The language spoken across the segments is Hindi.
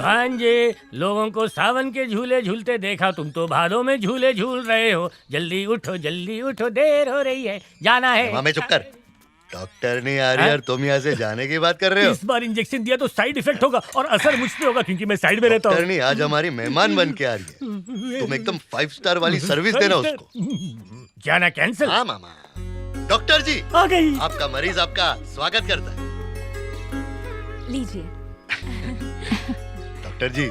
भांजे, लोगों को सावन के झूले झूलते देखा, तुम तो भादों में झूले झूल रहे हो। जल्दी उठो, देर हो रही है, जाना है। मामे चुप कर। डॉक्टर नहीं आ रही और तुम यहाँ से जाने की बात कर रहे हो। इस बार इंजेक्शन दिया तो साइड इफेक्ट होगा और असर मुझ पे होगा क्योंकि मैं साइड में रहता हूँ। डॉक्टर नहीं, आज हमारी मेहमान बन के आ रही है। तुम एकदम 5 स्टार वाली सर्विस देना उसको। जाना कैंसिल। हाँ मामा। डॉक्टर जी आ गई। आपका मरीज आपका स्वागत करता है। लीजिए। डॉक्टर जी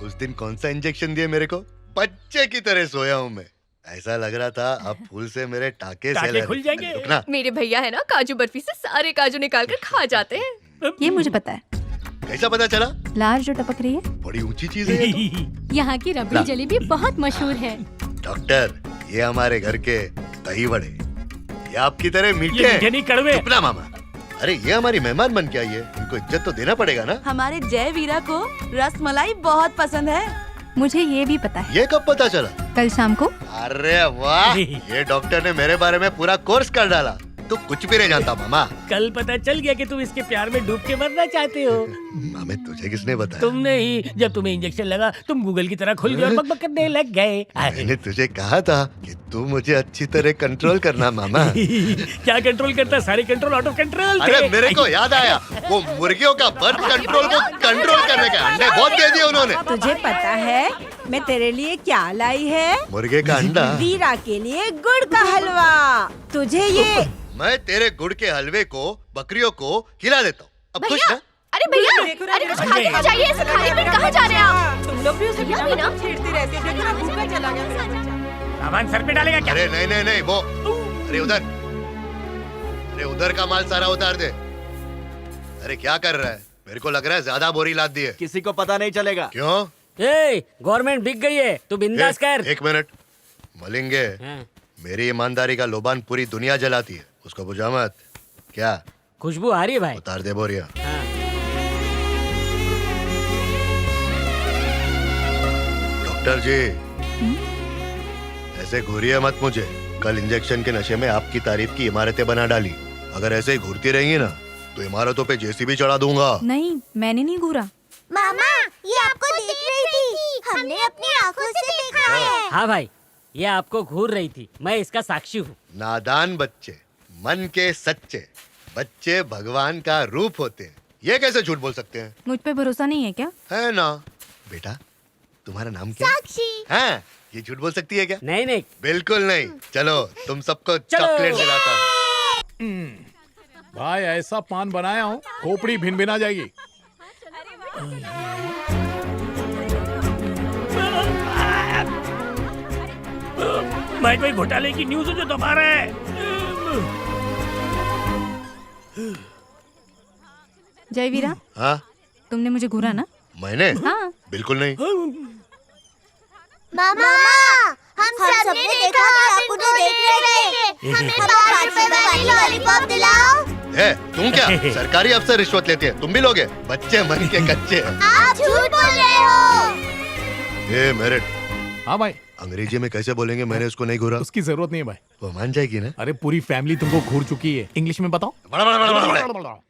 उस दिन कौन सा इंजेक्शन दिए मेरे को? बच्चे की तरह सोया हूँ मैं। ऐसा लग रहा था अब फूल से मेरे टाके खुल जाएंगे। रुकना। मेरे भैया है ना, काजू बर्फी से सारे काजू निकाल कर खा जाते हैं। ये मुझे पता है। कैसा पता चला? लार जो टपक रही है, बड़ी ऊंची चीज है ये तो। यहाँ की रबड़ी जलेबी बहुत मशहूर है। डॉक्टर ये हमारे घर के दही वड़े, ये आपकी तरह मीठे ये हैं। मीठे नहीं, कड़वे। चुप ना मामा। अरे ये हमारी मेहमान बन के आई है, इनको इज्जत तो देना पड़ेगा ना। हमारे जय वीरा को रसमलाई बहुत पसंद है। मुझे ये भी पता है। ये कब पता चला? कल शाम को। अरे वाह, ये डॉक्टर ने मेरे बारे में पूरा कोर्स कर डाला। तू कुछ भी नहीं जानता मामा। कल पता चल गया कि तुम इसके प्यार में डूब के मरना चाहते हो। मामे तुझे किसने बताया? तुमने ही। जब तुम्हें इंजेक्शन लगा तुम गूगल की तरह खुल गए और बकबक करने लग गए। मैंने तुझे कहा था कि तू मुझे अच्छी तरह कंट्रोल करना मामा। क्या कंट्रोल करता? सारे कंट्रोल आउट ऑफ कंट्रोल थे। अरे मेरे को याद आया, वो मुर्गियों का बर्थ कंट्रोल को कंट्रोल करने का अंडे बहुत दे दिए उन्होंने। तुझे पता है मैं तेरे लिए क्या लाई है? मुर्गे का अंडा। वीरा के लिए गुड़ का हलवा। तुझे ये मैं तेरे गुड़ के हलवे को बकरियों को खिला देता हूँ। अब खुश ना? अरे भैया, अरे कुछ खा के तो जाइए। ऐसे खाली पेट कहाँ जा रहे हैं आप? तुम लोग भी उसे भैया भी ना छेड़ती रहती है। देखो ना, भूखा चला गया मेरा बच्चा। सामान सर पे डालेगा क्या? अरे नहीं नहीं नहीं वो, अरे उधर, अरे उधर का माल सारा उतार दे। अरे क्या कर रहा है? मेरे को लग रहा है ज्यादा बोरी लाद दी है। किसी को पता नहीं चलेगा। क्यों? गवर्नमेंट बिक गई है, तू बिंदास कर। एक मिनट मलिंगे, मेरी ईमानदारी का लोबान पूरी दुनिया जलाती है, उसको बुझा मत। क्या खुशबू आ रही है भाई? उतार दे बोरिया। डॉक्टर जी ऐसे घूरिए मत मुझे। कल इंजेक्शन के नशे में आपकी तारीफ की इमारतें बना डाली। अगर ऐसे ही घूरती रहेंगी ना तो इमारतों पे जेसीबी चढ़ा दूंगा। नहीं, मैंने नहीं घूरा। मामा ये आपको देख रही थी, हमने अपनी आंखों से देखा है। हाँ भाई, ये आपको घूर रही थी, मैं इसका साक्षी हूँ। नादान बच्चे, मन के सच्चे बच्चे भगवान का रूप होते हैं। ये कैसे झूठ बोल सकते हैं? मुझ पे भरोसा नहीं है क्या? है ना। बेटा तुम्हारा नाम क्या? साक्षी। है, ये झूठ बोल सकती है क्या? नहीं नहीं, बिल्कुल नहीं। चलो तुम सबको चॉकलेट दिलाता हूँ। भाई ऐसा पान बनाया हूँ, खोपड़ी भिन भिना जाएगी। मैं कोई घोटाले की न्यूज जो दबा रहा है। जय वीरा, हाँ तुमने मुझे घूरा ना? मैंने? हाँ। बिल्कुल नहीं। मामा हम सबने देखा कि आप उन्हें देख रहे थे। हमें 5 रुपए वाली लॉलीपॉप दिलाओ। है तुम क्या सरकारी अफसर रिश्वत लेते हैं? तुम भी लोगे? बच्चे मन के कच्चे। आप झूठ बोल रहे हो। ये मेरे हाँ भाई, अंग्रेजी में कैसे बोलेंगे? मैंने उसको नहीं घूरा। उसकी जरूरत नहीं है भाई। वो मान जाएगी ना? अरे पूरी फैमिली तुमको घूर चुकी है। इंग्लिश में बताओ।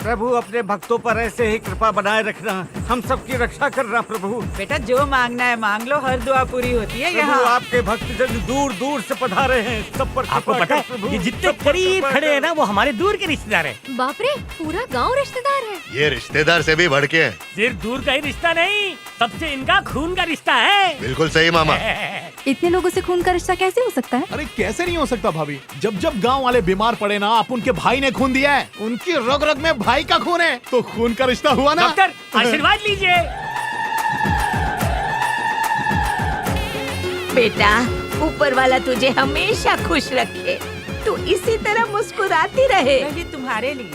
प्रभु अपने भक्तों पर ऐसे ही कृपा बनाए रखना, हम सबकी रक्षा करना प्रभु। बेटा जो मांगना है मांग लो, हर दुआ पूरी होती है प्रभु यहाँ। आपके भक्तजन दूर दूर से पधारे हैं, सब पर आपको कृपा पता कर है प्रभु। ये जितने सब पर करीब कृपा खड़े कर। हैं ना वो हमारे दूर के रिश्तेदार हैं। बाप रे, पूरा गांव रिश्तेदार है। ये रिश्तेदार से भी बढ़ के हैं। सिर्फ दूर का ही रिश्ता नहीं, सबसे इनका खून का रिश्ता है। बिल्कुल सही मामा। इतने लोगों से खून का रिश्ता कैसे हो सकता है? अरे कैसे नहीं हो सकता भाभी? जब जब गांव वाले बीमार पड़े ना, आप उनके भाई ने खून दिया है। उनकी रग रग में भाई का खून है, तो खून का रिश्ता हुआ ना। डॉक्टर आशीर्वाद लीजिए। बेटा ऊपर वाला तुझे हमेशा खुश रखे, तू इसी तरह मुस्कुराती रहे। ये तुम्हारे लिए।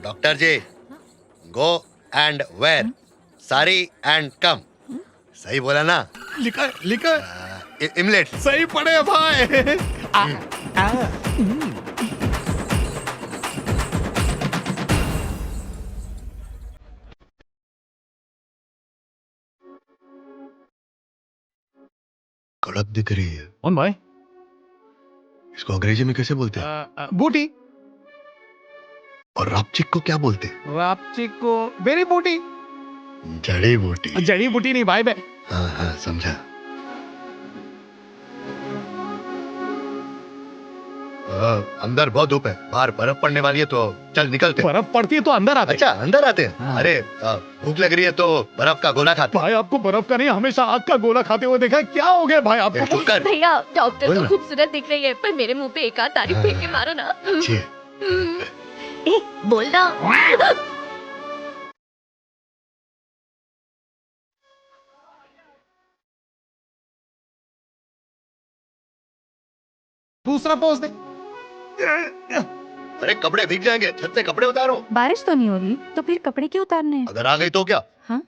Doctor ji go and wear sari and come. सही बोला ना? लिखा लिखा इमलेट। सही पड़े भाई। कड़क दिख रही है। कौन भाई? इसको अंग्रेजी में कैसे बोलते हैं? बूटी। और रापचिक को क्या बोलते हैं? रापचिक को बेरी बूटी। जड़ी बूटी। जड़ी बूटी नहीं भाई, हाँ हाँ समझा। अंदर बहुत धूप है, बाहर बर्फ पड़ने वाली है, तो चल निकलते हैं। बर्फ पड़ती है तो अंदर आते हैं। अच्छा अंदर आते हैं। हाँ। अरे भूख लग रही है तो बर्फ का गोला खाते हैं। भाई आपको बर्फ का नहीं, हमेशा आग का गोला खाते हुए देखा है। क्या हो गया भाई ए, आपको? चुप कर। भैया डॉक्टर बोल तो ना। खूबसूरत दिख रही है, पर मेरे मुंह पे एक आध तारीफ फेंक के मारो ना। अच्छी है। ए, बोल ना। दूसरा पोज दे। अरे कपड़े भीग जाएंगे, छत से कपड़े उतारो। बारिश तो नहीं हो रही, तो फिर कपड़े क्यों उतारने हैं? अगर आ गई तो क्या? हाँ?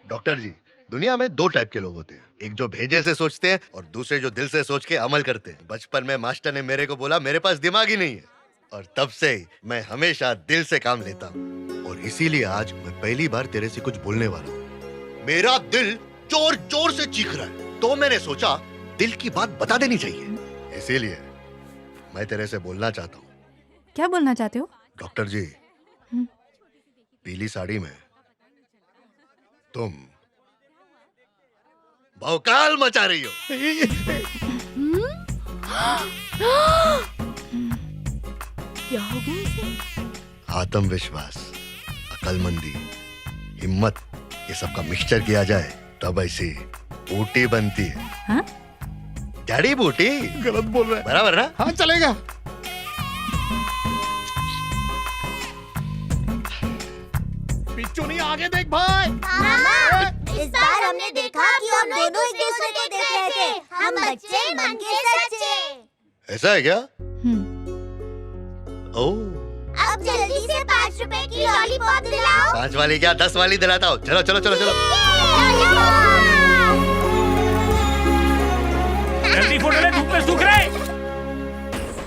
डॉक्टर जी, दुनिया में दो टाइप के लोग होते हैं, एक जो भेजे से सोचते हैं और दूसरे जो दिल से सोच के अमल करते हैं। बचपन में मास्टर ने मेरे को बोला मेरे पास दिमाग ही नहीं है, और तब से ही मैं हमेशा दिल से काम लेता हूँ। और इसीलिए आज मैं पहली बार तेरे से कुछ बोलने वाला हूँ। मेरा दिल जोर जोर से चीख रहा है, तो मैंने सोचा दिल की बात बता देनी चाहिए। इसीलिए मैं तेरे से बोलना चाहता हूँ। क्या बोलना चाहते हो? डॉक्टर जी, पीली साड़ी में तुम भौकाल मचा रही हो। क्या हो गया इसे? आत्मविश्वास, अकलमंदी, हिम्मत, ये सब का मिक्सचर किया जाए तब ऐसी बूटी बनती है। हाँ? जड़ी बूटी। गलत बोल रहा है। बराबर ना? हाँ चलेगा। पिच्चू नहीं, आगे देख भाई। मामा, इस बार हमने देखा कि हम दोनों एक दूसरे को देख रहे थे। हम बच्चे मन के सच्चे। ऐसा है क्या? ओह, अब जल्दी से 5 रुपए की लॉलीपॉप दिलाओ। 5 वाली क्या 10 वाली दिलाता हूँ। चलो चलो चलो चलो। जल्दी फोटो ले, धूप में सूख रहे।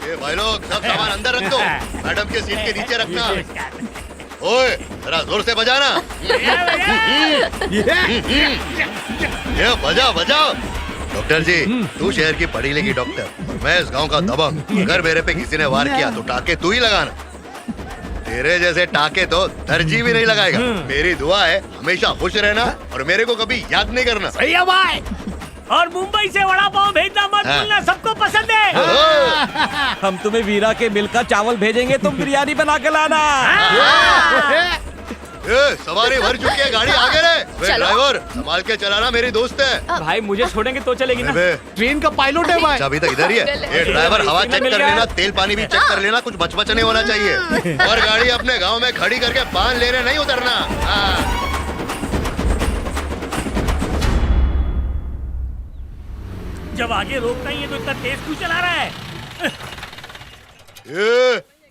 ये भाई लोग सब सामान अंदर रख दो, मैडम के सीट के नीचे रखना। ओए जरा जोर से बजाना। ये बजाओ बजाओ। डॉक्टर जी, तू शहर की पढ़ी लिखी डॉक्टर, मैं इस गांव का दबंग। अगर मेरे पे किसी ने वार किया तो टाके तू ही लगाना। तेरे जैसे टाके तो दर्जी भी नहीं लगाएगा। मेरी दुआ है हमेशा खुश रहना और मेरे को कभी याद नहीं करना। सही है भाई। और मुंबई से वड़ा पाव भेजना मत भूलना, सबको पसंद है। हम तुम्हें वीरा के मिल का चावल भेजेंगे, तुम बिरयानी बना के लाना। सवारी भर चुकी है, गाड़ी आगे रहे। ड्राइवर संभाल के चलाना, मेरी दोस्त है। भाई मुझे छोड़ेंगे तो चलेगी ना। ट्रेन का पायलट है भाई। चाबी तक इधर ही है। ये ड्राइवर हवा चेक कर लेना, तेल पानी भी चेक कर लेना, कुछ बचबच नहीं होना चाहिए। और गाड़ी अपने गांव में खड़ी करके पान लेने नहीं उतरना। हाँ। जब आगे रोकता ही है तो इतना तेज क्यों चला रहा है?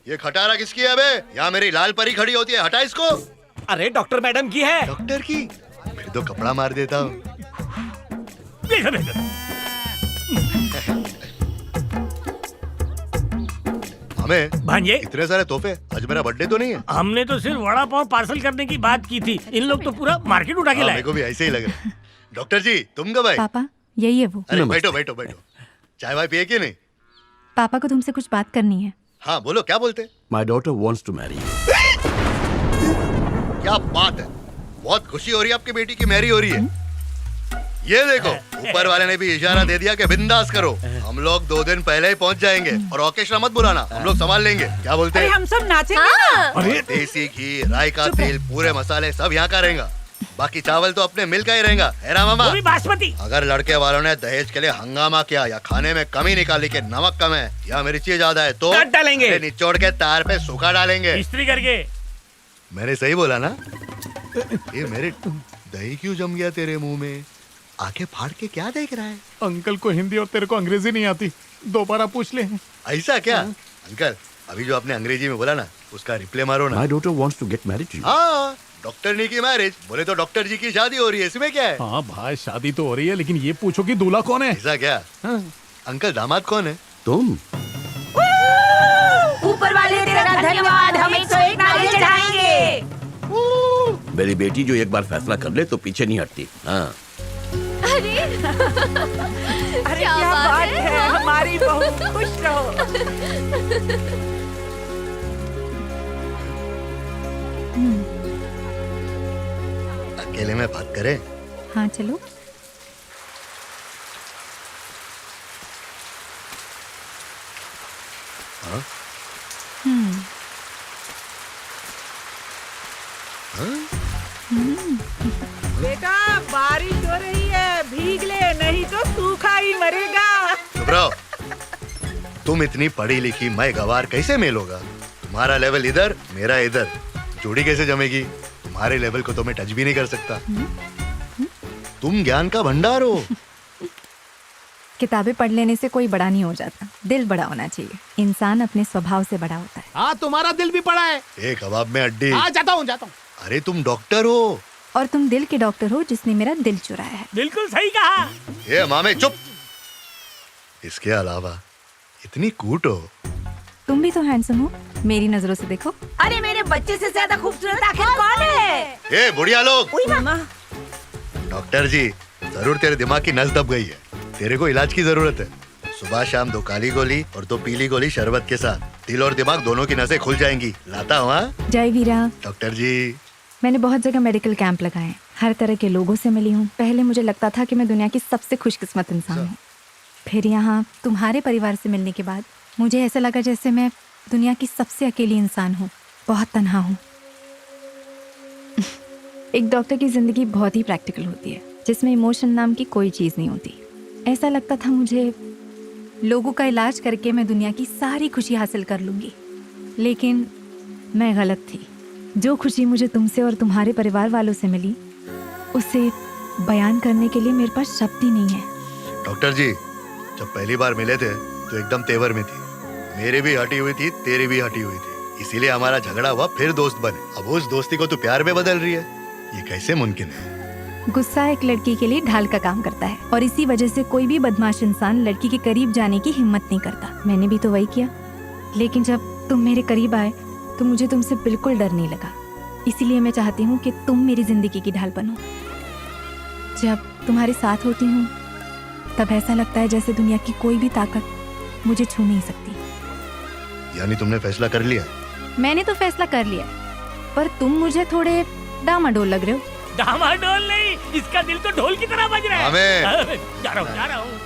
ये खटारा किसकी है बे? यहाँ मेरी लाल परी खड़ी होती है, हटा इसको। अरे डॉक्टर मैडम की है। डॉक्टर की? फिर तो कपड़ा मार देता हूँ। देखो देखो। हमें भांजे, इतने सारे तोहफे, आज मेरा बर्थडे तो नहीं है? हमने तो सिर्फ वड़ा पाव पार्सल करने की बात की थी, इन लोग तो पूरा मार्केट उठा के लाए। मेरे को भी ऐसे ही लग रहा है। डॉक्टर जी, तुम कब आए? पापा, यही है वो। अरे बैठो बैठो बैठो। चाय वाय पिए कि नहीं? पापा को तुमसे कुछ बात करनी है। हाँ बोलो, क्या बोलते? My daughter wants to marry you. क्या बात है, बहुत खुशी हो रही है आपकी बेटी की मैरी हो रही है। ये देखो, ऊपर वाले ने भी इशारा दे दिया कि बिंदास करो। हम लोग 2 दिन पहले ही पहुंच जाएंगे और ऑर्केस्ट्रा मत बुलाना, हम लोग संभाल लेंगे। क्या बोलते हैं? हम सब नाचेंगे ना। देसी घी, राई का तेल, पूरे मसाले सब यहाँ का रहेगा। बाकी चावल तो अपने मिल का ही रहेगा, है ना मामा? वो भी बासमती। अगर लड़के वालों ने दहेज के लिए हंगामा किया या खाने में कमी निकाली कि नमक कम है या मिर्ची ज्यादा है तो काट डालेंगे। अरे निचोड़ के तार पे सूखा डालेंगे। इस्त्री करके। मैंने सही बोला ना? ये मेरे दही क्यों जम गया तेरे मुंह में? आंखें फाड़ के क्या देख रहा है? अंकल को हिंदी और तेरे को अंग्रेजी नहीं आती, दोबारा पूछ ले। ऐसा क्या? अंकल, अभी जो आपने अंग्रेजी में बोला ना, उसका रिप्ले मारो ना। My daughter wants to get married to you. हाँ, डॉक्टर नी की मैरिज बोले तो डॉक्टर जी की शादी हो रही है, इसमें क्या है? हाँ भाई, शादी तो हो रही है, लेकिन ये पूछो कि दूल्हा कौन है? ऐसा क्या? अंकल, दामाद कौन है? तुम ऊपर वाले तेरा धन्यवाद, हम 101 नारे चढ़ाएंगे। मेरी बेटी जो एक बार फैसला कर ले तो पीछे नहीं हटती। हाँ अरे क्या बात है, हमारी बहू खुश रहो। अकेले में बात करें? हाँ चलो। हाँ? हम्म। बेटा बारिश हो रही है, भीग ले नहीं तो सूखा ही मरेगा। चुप रहो। तुम इतनी पढ़ी लिखी, मैं गवार कैसे मेल होगा? तुम्हारा लेवल इधर, मेरा इधर, जोड़ी कैसे जमेगी? तुम्हारे लेवल को तो मैं टच भी नहीं कर सकता। तुम ज्ञान का भंडार हो। किताबें पढ़ लेने से कोई बड़ा नहीं हो जाता, दिल बड़ा होना चाहिए। इंसान अपने स्वभाव से बड़ा होता है। हाँ तुम्हारा दिल भी पड़ा है। एक कबाब में हड्डी। हाँ जाता हूँ। अरे तुम डॉक्टर हो। और तुम दिल के डॉक्टर हो जिसने मेरा दिल चुराया है। बिल्कुल सही कहा। ये मामे चुप। इसके अलावा इतनी कूट हो। तुम भी तो हैंडसम हो, मेरी नजरों से देखो। अरे मेरे बच्चे से ज्यादा खूबसूरत आखिर कौन है? ये बुढ़िया लोग। मामा डॉक्टर जी, जरूर तेरे दिमाग की नस दब गई है। तेरे को इलाज की जरूरत है। सुबह शाम 2 काली गोली और 2 पीली गोली शरबत के साथ दिल और दिमाग दोनों की नसें खुल जाएंगी। लाता हूँ। हाँ? जय वीरा। डॉक्टर जी, मैंने बहुत जगह मेडिकल कैंप लगाए हैं, हर तरह के लोगों से मिली हूँ। पहले मुझे लगता था कि मैं दुनिया की सबसे खुशकिस्मत इंसान हूँ। फिर यहाँ तुम्हारे परिवार से मिलने के बाद मुझे ऐसा लगा जैसे मैं दुनिया की सबसे अकेली इंसान हूँ, बहुत तन्हा हूँ। एक डॉक्टर की जिंदगी बहुत ही प्रैक्टिकल होती है, जिसमें इमोशन नाम की कोई चीज़ नहीं होती। ऐसा लगता था मुझे लोगों का इलाज करके मैं दुनिया की सारी खुशी हासिल कर लूँगी, लेकिन मैं गलत थी। जो खुशी मुझे तुमसे और तुम्हारे परिवार वालों से मिली, उसे बयान करने के लिए मेरे पास शब्द ही नहीं है। डॉक्टर जी, जब पहली बार मिले थे तो एकदम तेवर में थी। मेरी भी हटी हुई थी, तेरी भी हटी हुई थी, इसीलिए हमारा झगड़ा हुआ, फिर दोस्त बने। अब उस दोस्ती को तू प्यार में बदल रही है, ये कैसे मुमकिन है? गुस्सा एक लड़की के लिए ढाल का काम करता है, और इसी वजह से कोई भी बदमाश इंसान लड़की के करीब जाने की हिम्मत नहीं करता। मैंने भी तो वही किया, लेकिन जब तुम मेरे करीब आए तो मुझे तुमसे बिल्कुल डर नहीं लगा। इसीलिए मैं चाहती हूँ कि तुम मेरी जिंदगी की ढाल बनो। जब तुम्हारे साथ होती हूँ तब ऐसा लगता है जैसे दुनिया की कोई भी ताकत मुझे छू नहीं सकती। यानी तुमने फैसला कर लिया? मैंने तो फैसला कर लिया, पर तुम मुझे थोड़े डामाडोल लग रहे हो। डामाडोल नहीं, इसका दिल तो ढोल की तरह बज रहा है। जा रहा हूँ।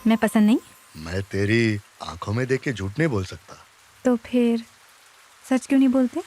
मैं पसंद नहीं? मैं तेरी आंखों में देख के झूठ नहीं बोल सकता। तो फिर सच क्यों नहीं बोलते?